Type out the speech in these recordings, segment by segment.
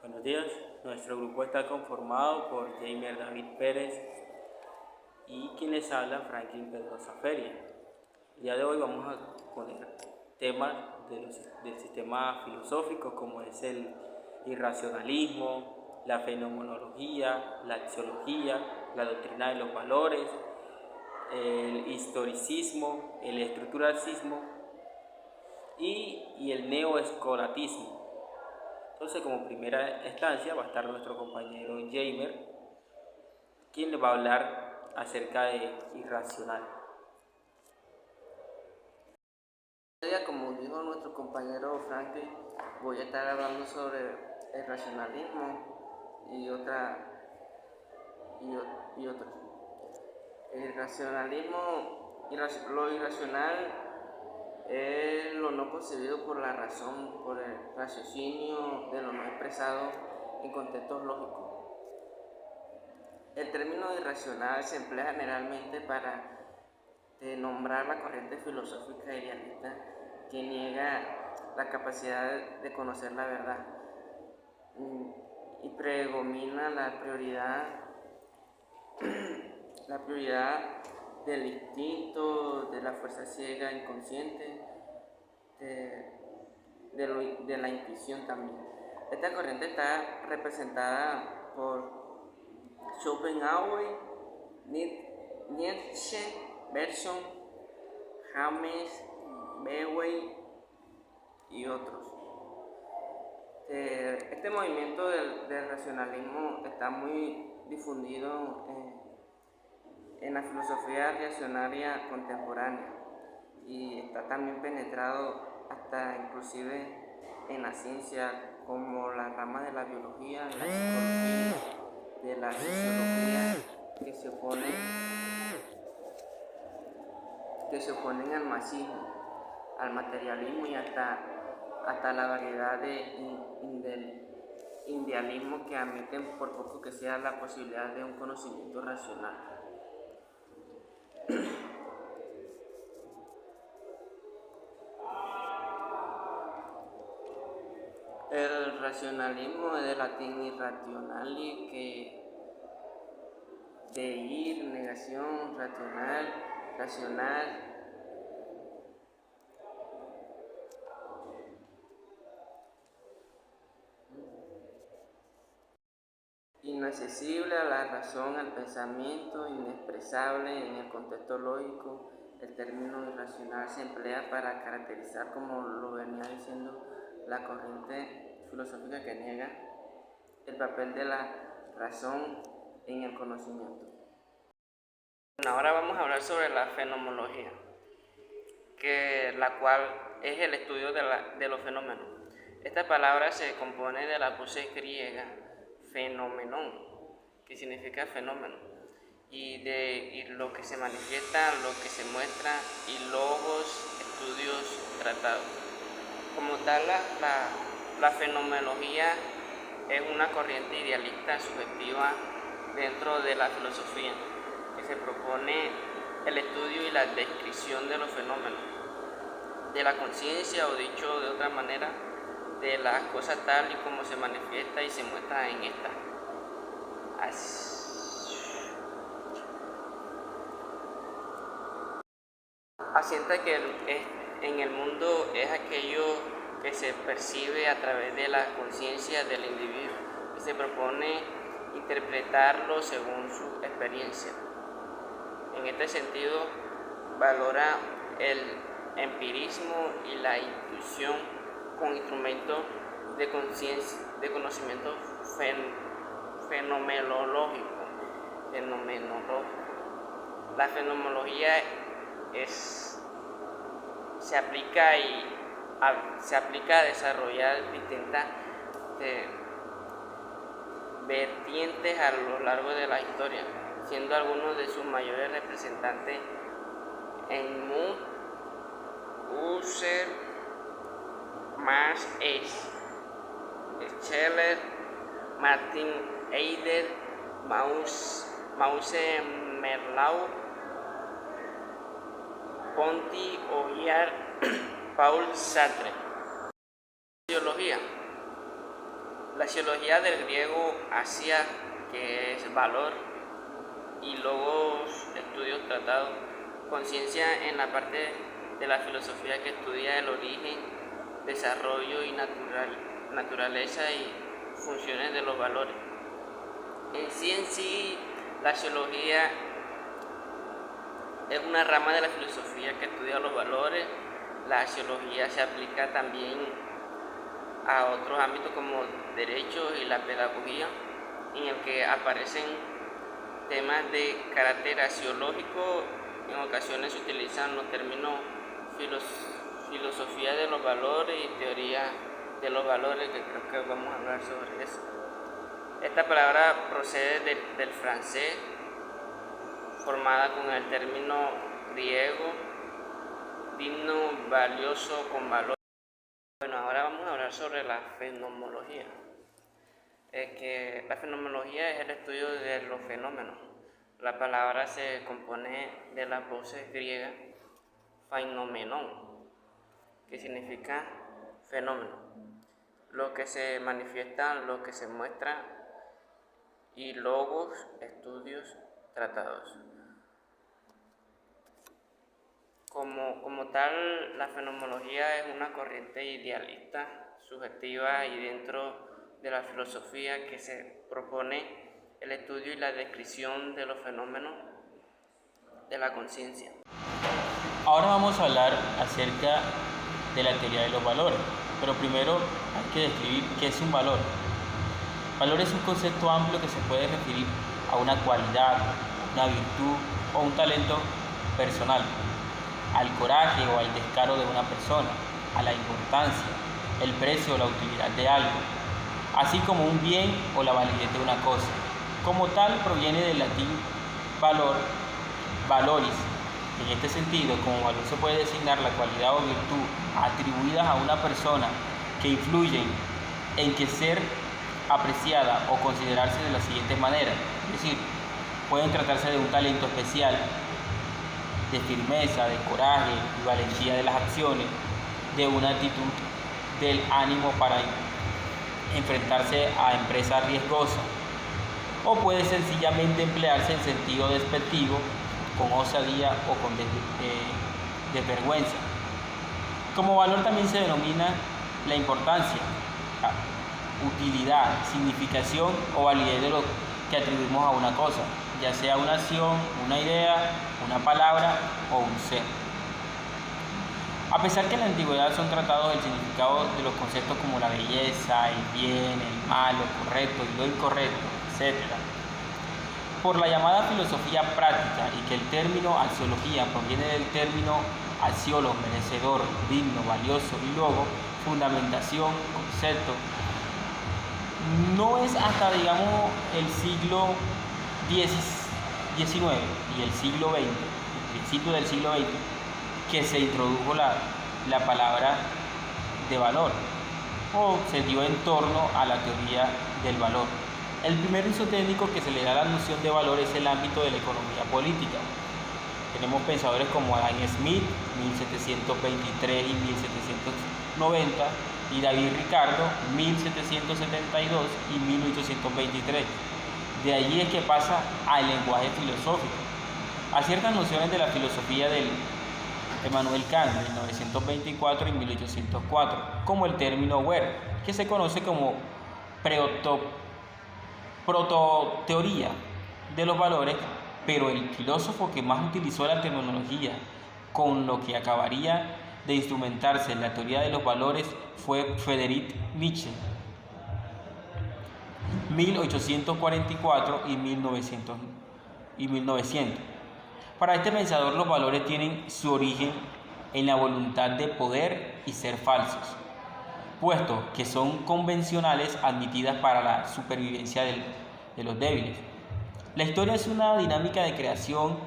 Buenos días, nuestro grupo está conformado por Jamer David Pérez y quien les habla, Franklin Pedrosa Feria. El día de hoy vamos a poner temas del sistema filosófico como es el irracionalismo, la fenomenología, la axiología, la doctrina de los valores, el historicismo, el estructuralismo y el neoescolatismo. Entonces, como primera instancia va a estar nuestro compañero Jamer, quien le va a hablar acerca de irracional. Como dijo nuestro compañero Franklin, voy a estar hablando sobre el racionalismo y otros. El racionalismo, lo irracional es lo no concebido por la razón, por el raciocinio de lo no expresado en contextos lógicos. El término irracional se emplea generalmente para nombrar la corriente filosófica idealista que niega la capacidad de conocer la verdad y predomina la prioridad del instinto, de la fuerza ciega inconsciente, de la intuición también. Esta corriente está representada por Schopenhauer, Nietzsche, Bergson, James, Dewey y otros. Este movimiento del racionalismo está muy difundido en la filosofía reaccionaria contemporánea y está también penetrado hasta inclusive en la ciencia como la rama de la biología, la psicología, de la sociología que se oponen al marxismo, al materialismo y hasta la variedad de idealismo que admiten, por poco que sea, la posibilidad de un conocimiento racional. El racionalismo es del latín irrationali, que de ir, negación, racional. Inaccesible a la razón, al pensamiento, inexpresable en el contexto lógico. El término irracional se emplea para caracterizar, como lo venía diciendo, la corriente filosófica que niega el papel de la razón en el conocimiento. Bueno, ahora vamos a hablar sobre la fenomenología, la cual es el estudio de los fenómenos. Esta palabra se compone de la base griega fenomenon, que significa fenómeno, y lo que se manifiesta, lo que se muestra, y logos, estudios, tratados. Como tal, la fenomenología es una corriente idealista subjetiva dentro de la filosofía, que se propone el estudio y la descripción de los fenómenos, de la conciencia, o dicho de otra manera, de las cosas tal y como se manifiesta y se muestra en esta. Asienta que en el mundo es aquello que se percibe a través de la conciencia del individuo y se propone interpretarlo según su experiencia. En este sentido, valora el empirismo y la intuición con instrumentos de conocimiento fenomenológico. La fenomenología se aplica a desarrollar distintas vertientes a lo largo de la historia, siendo algunos de sus mayores representantes Edmund Husserl, Max Scheler, Martin Heidegger, Maurice Merleau, Ponty Ollard, Paul Sartre. Teología. La axiología del griego asia, que es valor, y logos, estudios, tratados, conciencia en la parte de la filosofía que estudia el origen, desarrollo y naturaleza y funciones de los valores. En sí, la axiología es una rama de la filosofía que estudia los valores. La axiología se aplica también a otros ámbitos como derecho y la pedagogía, en el que aparecen temas de carácter axiológico. En ocasiones se utilizan los términos filosofía de los valores y teoría de los valores, que creo que vamos a hablar sobre eso. Esta palabra procede del francés, formada con el término griego digno, valioso, con valor. Bueno, ahora vamos a hablar sobre la fenomenología. Que la fenomenología es el estudio de los fenómenos. La palabra se compone de las voces griegas phenomenon, que significa fenómeno, lo que se manifiesta, lo que se muestra, y logos, estudios, tratados. Como tal, la fenomenología es una corriente idealista, subjetiva y dentro de la filosofía que se propone el estudio y la descripción de los fenómenos de la conciencia. Ahora vamos a hablar acerca de la teoría de los valores, pero primero hay que describir qué es un valor. Valor es un concepto amplio que se puede referir a una cualidad, una virtud o un talento personal, al coraje o al descaro de una persona, a la importancia, el precio o la utilidad de algo, así como un bien o la validez de una cosa. Como tal, proviene del latín valor, valoris. En este sentido, como valor se puede designar la cualidad o virtud atribuidas a una persona que influyen en que ser apreciada o considerarse de la siguiente manera. Es decir, pueden tratarse de un talento especial, de firmeza, de coraje y valentía de las acciones, de una actitud del ánimo para enfrentarse a empresas riesgosas, o puede sencillamente emplearse en sentido despectivo, con osadía o con desvergüenza. Como valor también se denomina la importancia, utilidad, significación o validez de lo que atribuimos a una cosa, ya sea una acción, una idea, una palabra o un ser. A pesar que en la antigüedad son tratados el significado de los conceptos como la belleza, el bien, el mal, lo correcto y lo incorrecto, etc., por la llamada filosofía práctica, y que el término axiología proviene del término axiolo, merecedor, digno, valioso, y logo, fundamentación, concepto, no es hasta, digamos, el siglo XIX y el siglo XX, el principio del siglo XX, que se introdujo la palabra de valor, o se dio en torno a la teoría del valor. El primer uso técnico que se le da a la noción de valor es el ámbito de la economía política. Tenemos pensadores como Adam Smith, 1723 y 1790, y David Ricardo, 1772 y 1823. De allí es que pasa al lenguaje filosófico, a ciertas nociones de la filosofía del Emmanuel Kant, 1924 y 1804, como el término where, que se conoce como prototeoría de los valores, pero el filósofo que más utilizó la terminología con lo que acabaría de instrumentarse en la teoría de los valores fue Friedrich Nietzsche, 1844 y 1900. Para este pensador, los valores tienen su origen en la voluntad de poder y ser falsos, puesto que son convencionales admitidas para la supervivencia de los débiles. La historia es una dinámica de creación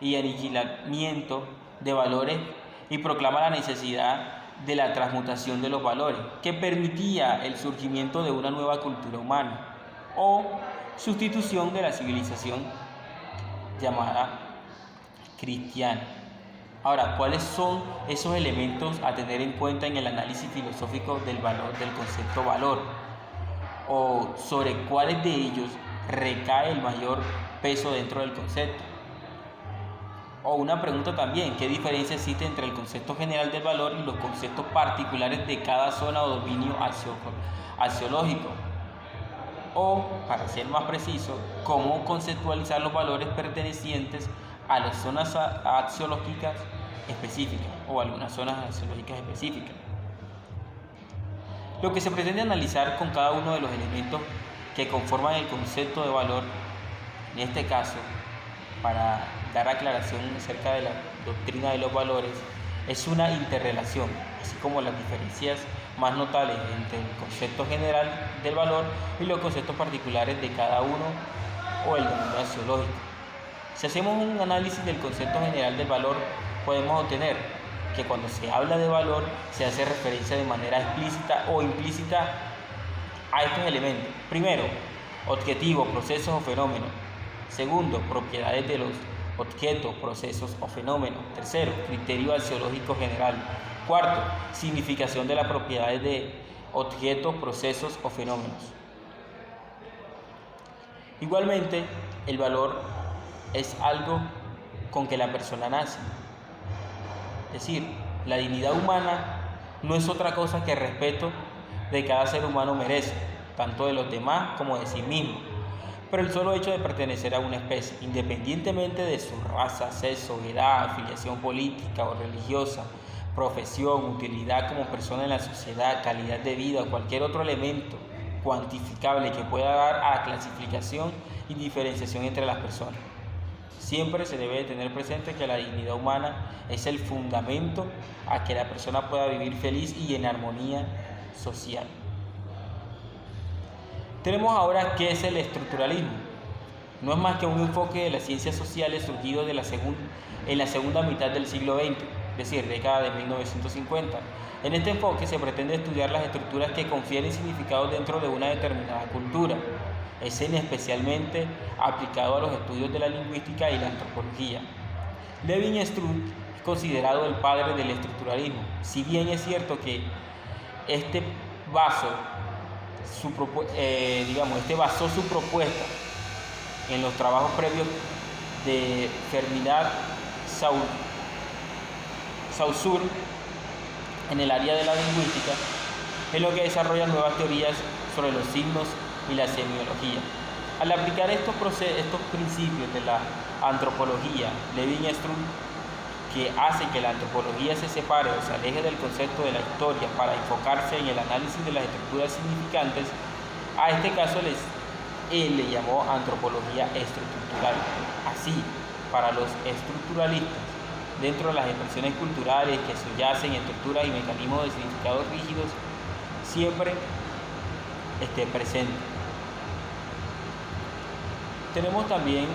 y aniquilamiento de valores y proclama la necesidad de la transmutación de los valores, que permitía el surgimiento de una nueva cultura humana o sustitución de la civilización llamada cristiana. Ahora, ¿cuáles son esos elementos a tener en cuenta en el análisis filosófico del valor, del concepto valor? o sobre cuáles de ellos recae el mayor peso dentro del concepto. O una pregunta también, ¿qué diferencia existe entre el concepto general del valor y los conceptos particulares de cada zona o dominio axiológico? O, para ser más preciso, ¿cómo conceptualizar los valores pertenecientes a las zonas axiológicas específicas o algunas zonas axiológicas específicas? Lo que se pretende analizar con cada uno de los elementos que conforman el concepto de valor, en este caso, para dar aclaración acerca de la doctrina de los valores, es una interrelación, así como las diferencias más notables entre el concepto general del valor y los conceptos particulares de cada uno o el dominio axiológico. Si hacemos un análisis del concepto general del valor, podemos obtener que cuando se habla de valor se hace referencia de manera explícita o implícita a estos elementos. Primero, objetivos, procesos o fenómenos. Segundo, propiedades de los objetos, procesos o fenómenos. Tercero, criterio axiológico general. Cuarto, significación de las propiedades de objetos, procesos o fenómenos. Igualmente, el valor es algo con que la persona nace. Es decir, la dignidad humana no es otra cosa que el respeto de cada ser humano merece, tanto de los demás como de sí mismo. Pero el solo hecho de pertenecer a una especie, independientemente de su raza, sexo, edad, afiliación política o religiosa, profesión, utilidad como persona en la sociedad, calidad de vida o cualquier otro elemento cuantificable que pueda dar a la clasificación y diferenciación entre las personas. Siempre se debe tener presente que la dignidad humana es el fundamento a que la persona pueda vivir feliz y en armonía social. Tenemos ahora qué es el estructuralismo. No es más que un enfoque de las ciencias sociales surgido en la segunda mitad del siglo XX, es decir, década de 1950. En este enfoque se pretende estudiar las estructuras que confieren significado dentro de una determinada cultura. Es especialmente aplicado a los estudios de la lingüística y la antropología. Lévi-Strauss es considerado el padre del estructuralismo. Si bien es cierto que este basó su propuesta en los trabajos previos de Ferdinand Saussure en el área de la lingüística, es lo que desarrolla nuevas teorías sobre los signos y la semiología. Al aplicar estos principios de la antropología, Lévi-Strauss, que hace que la antropología se separe o se aleje del concepto de la historia para enfocarse en el análisis de las estructuras significantes, a este caso él le llamó antropología estructural. Así, para los estructuralistas, dentro de las expresiones culturales que subyacen en estructuras y mecanismos de significados rígidos, siempre esté presente. Tenemos también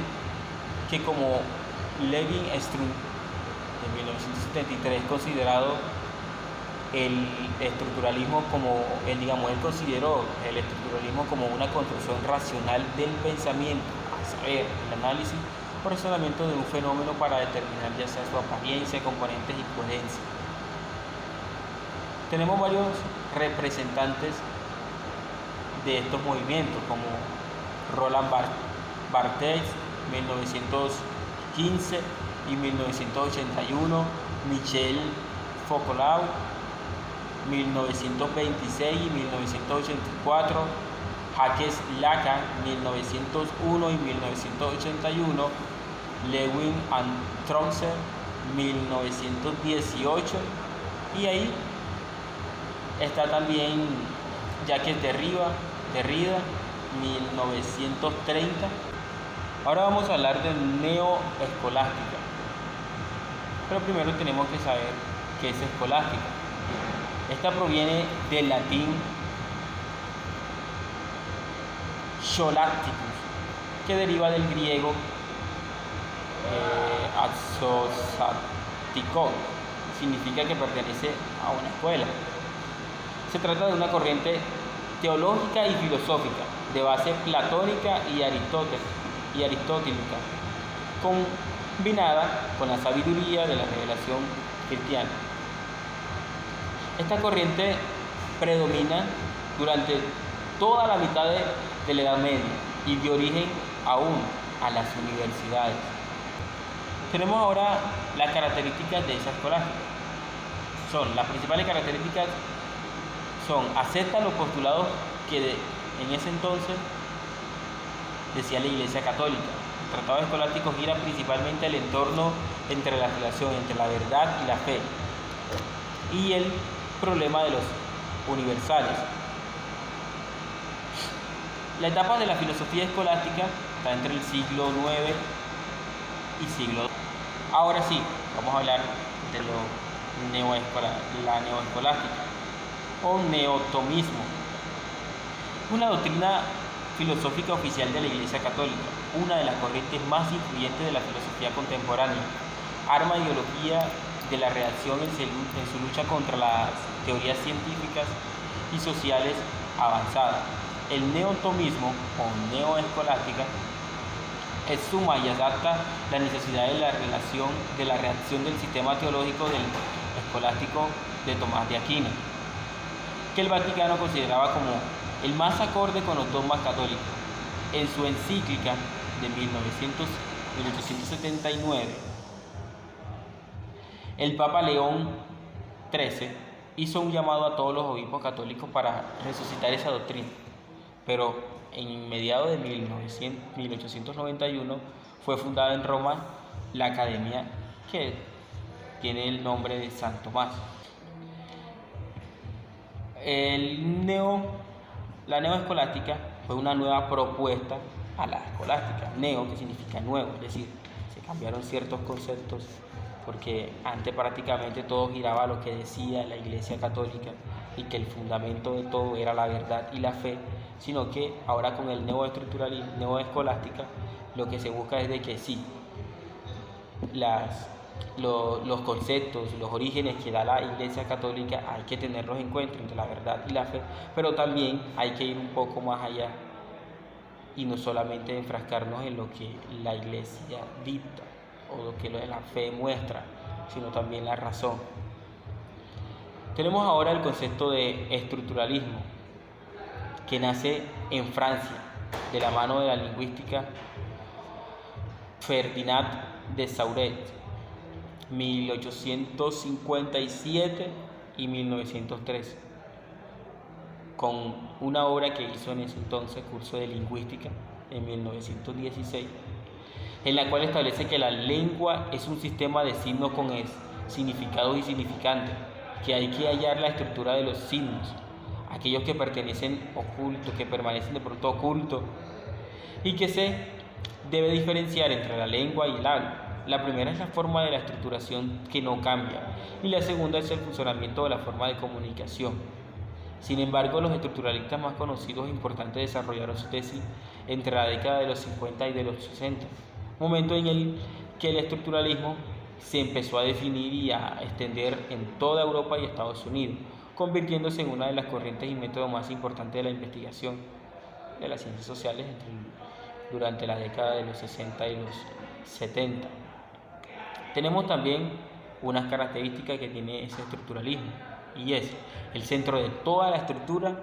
que como Lévi-Strauss en 1973 considerado el estructuralismo como, él consideró el estructuralismo como una construcción racional del pensamiento, a saber, el análisis o razonamiento de un fenómeno para determinar ya sea su apariencia, componentes y coherencia. Tenemos varios representantes de estos movimientos como Roland Barthes, 1915 y 1981, Michel Foucault, 1926 y 1984, Jacques Lacan, 1901 y 1981, Lewin and Troxler, 1918, y ahí está también Jacques Derrida, 1930. Ahora vamos a hablar de neoescolástica. Pero primero tenemos que saber qué es escolástica. Esta proviene del latín scholasticus, que deriva del griego axosatikos, significa que pertenece a una escuela. Se trata de una corriente teológica y filosófica de base platónica y aristotélica, combinada con la sabiduría de la revelación cristiana. Esta corriente predomina durante toda la mitad de la Edad Media y dio origen aún a las universidades. Tenemos ahora las características de esa escolástica. Las principales características son: acepta los postulados que en ese entonces decía la Iglesia Católica. El tratado escolástico gira principalmente el entorno entre la relación entre la verdad y la fe y el problema de los universales. La etapa de la filosofía escolástica está entre el siglo IX y siglo II. Ahora sí, vamos a hablar de la neoescolástica o neotomismo. Una doctrina filosófica oficial de la Iglesia Católica, una de las corrientes más influyentes de la filosofía contemporánea. Arma ideología de la reacción en su lucha contra las teorías científicas y sociales avanzadas. El neotomismo o neoescolástica suma y adapta la necesidad de la reacción del sistema teológico del escolástico de Tomás de Aquino, que el Vaticano consideraba como el más acorde con los dogmas católicos. En su encíclica de 1879, el Papa León XIII hizo un llamado a todos los obispos católicos para resucitar esa doctrina, pero en mediados de 1891 fue fundada en Roma la Academia, que tiene el nombre de San Tomás. La neoescolástica fue una nueva propuesta a la escolástica. Neo, que significa nuevo, es decir, se cambiaron ciertos conceptos porque antes prácticamente todo giraba a lo que decía la Iglesia Católica y que el fundamento de todo era la verdad y la fe, sino que ahora con el neoestructuralismo, neoescolástica, lo que se busca es de que sí, los conceptos, los orígenes que da la Iglesia Católica hay que tenerlos en cuenta entre la verdad y la fe, pero también hay que ir un poco más allá y no solamente enfrascarnos en lo que la Iglesia dicta o lo que la fe muestra, sino también la razón. Tenemos ahora el concepto de estructuralismo, que nace en Francia de la mano de la lingüística Ferdinand de Sauret, 1857 y 1903, con una obra que hizo en ese entonces, curso de lingüística, en 1916, en la cual establece que la lengua es un sistema de signos con significados y significantes, que hay que hallar la estructura de los signos, aquellos que permanecen de pronto ocultos, y que se debe diferenciar entre la lengua y el habla. La primera es la forma de la estructuración que no cambia, y la segunda es el funcionamiento de la forma de comunicación. Sin embargo, los estructuralistas más conocidos e importantes desarrollaron su tesis entre la década de los 50 y de los 60, momento en el que el estructuralismo se empezó a definir y a extender en toda Europa y Estados Unidos, convirtiéndose en una de las corrientes y métodos más importantes de la investigación de las ciencias sociales durante la década de los 60 y los 70. Tenemos también unas características que tiene ese estructuralismo, y es el centro de toda la estructura,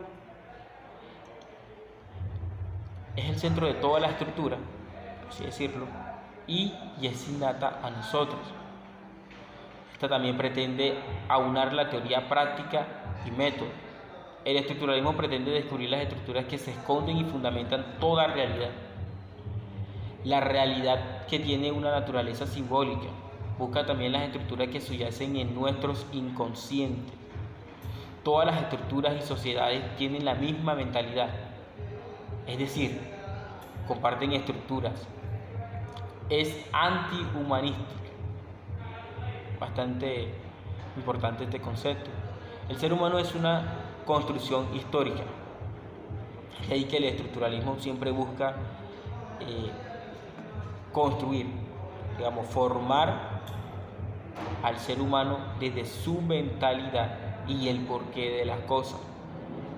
por así decirlo, y es innata a nosotros. Esta también pretende aunar la teoría práctica y método. El estructuralismo pretende descubrir las estructuras que se esconden y fundamentan toda realidad. La realidad que tiene una naturaleza simbólica. Busca también las estructuras que subyacen en nuestros inconscientes. Todas las estructuras y sociedades tienen la misma mentalidad, es decir, comparten estructuras. Es antihumanística. Bastante importante este concepto. El ser humano es una construcción histórica. Es ahí que el estructuralismo siempre busca construir, formar al ser humano desde su mentalidad y el porqué de las cosas,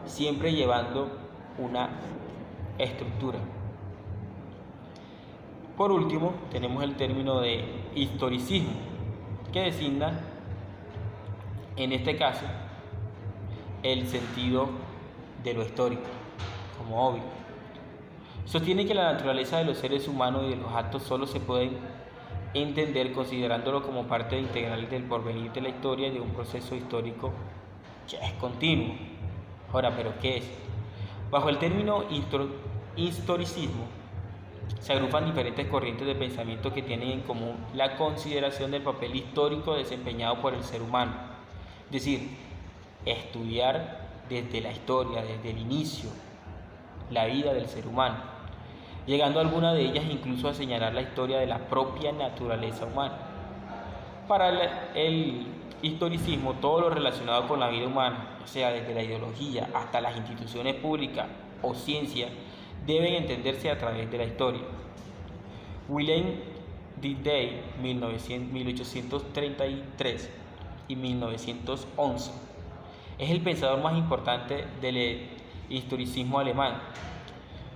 siempre llevando una estructura. Por último, tenemos el término de historicismo, que designa, en este caso, el sentido de lo histórico, como obvio. Sostiene que la naturaleza de los seres humanos y de los actos solo se pueden entender considerándolo como parte integral del porvenir de la historia y de un proceso histórico que es continuo. Ahora, ¿pero qué es? Bajo el término historicismo se agrupan diferentes corrientes de pensamiento que tienen en común la consideración del papel histórico desempeñado por el ser humano. Es decir, estudiar desde la historia, desde el inicio, la vida del ser humano, llegando a alguna de ellas incluso a señalar la historia de la propia naturaleza humana. Para el historicismo, todo lo relacionado con la vida humana, o sea, desde la ideología hasta las instituciones públicas o ciencia, deben entenderse a través de la historia. William Day, 1833 y 1911, es el pensador más importante del historicismo alemán.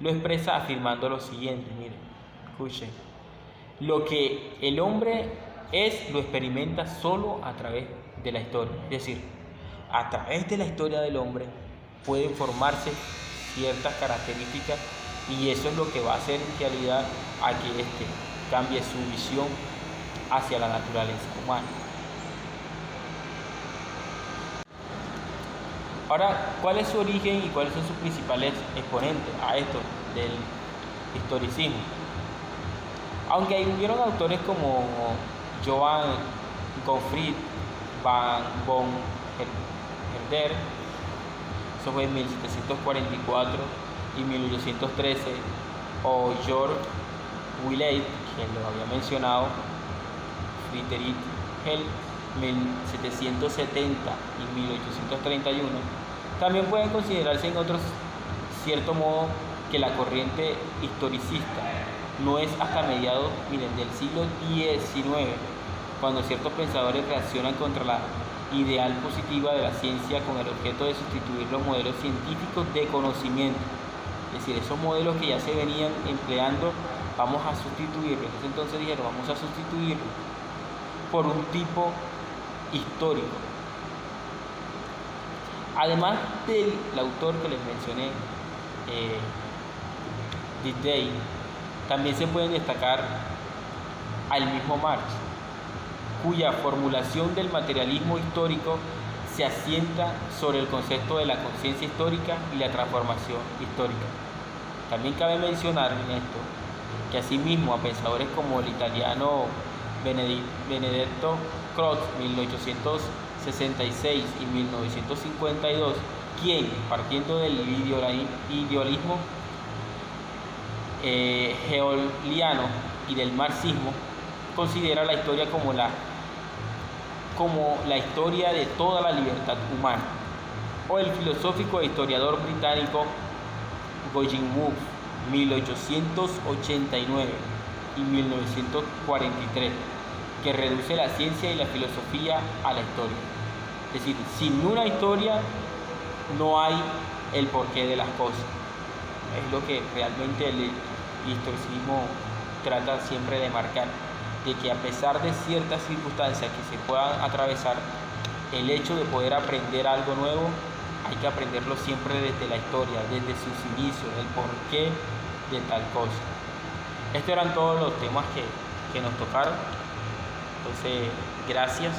Lo expresa afirmando lo siguiente, miren, escuchen: lo que el hombre es lo experimenta solo a través de la historia. Es decir, a través de la historia del hombre pueden formarse ciertas características y eso es lo que va a hacer en realidad a que éste cambie su visión hacia la naturaleza humana. Ahora, ¿cuál es su origen y cuáles son sus principales exponentes a esto del historicismo? Aunque hubieron autores como Johann Gottfried von Herder, eso fue en 1744 y 1813, o Georg Wilhelm, que lo había mencionado, Friedrich Hegel, 1770 y 1831, también pueden considerarse en otros cierto modo que la corriente historicista no es hasta mediados del siglo XIX, cuando ciertos pensadores reaccionan contra la ideal positiva de la ciencia con el objeto de sustituir los modelos científicos de conocimiento. Es decir, esos modelos que ya se venían empleando, vamos a sustituirlos. Entonces dijeron, vamos a sustituirlos por un tipo histórico. Además del autor que les mencioné, Day, también se pueden destacar al mismo Marx, cuya formulación del materialismo histórico se asienta sobre el concepto de la conciencia histórica y la transformación histórica. También cabe mencionar en esto que asimismo a pensadores como el italiano Benedetto Croce, 1866 y 1952, quien, partiendo del idealismo hegeliano y del marxismo, considera la historia como la historia de toda la libertad humana, o el filosófico e historiador británico Gordon Wood, 1889 y 1943, que reduce la ciencia y la filosofía a la historia. Es decir, sin una historia no hay el porqué de las cosas. Es lo que realmente el historicismo trata siempre de marcar, de que a pesar de ciertas circunstancias que se puedan atravesar, el hecho de poder aprender algo nuevo, hay que aprenderlo siempre desde la historia, desde sus inicios, el porqué de tal cosa. Estos eran todos los temas que nos tocaron. Entonces, gracias.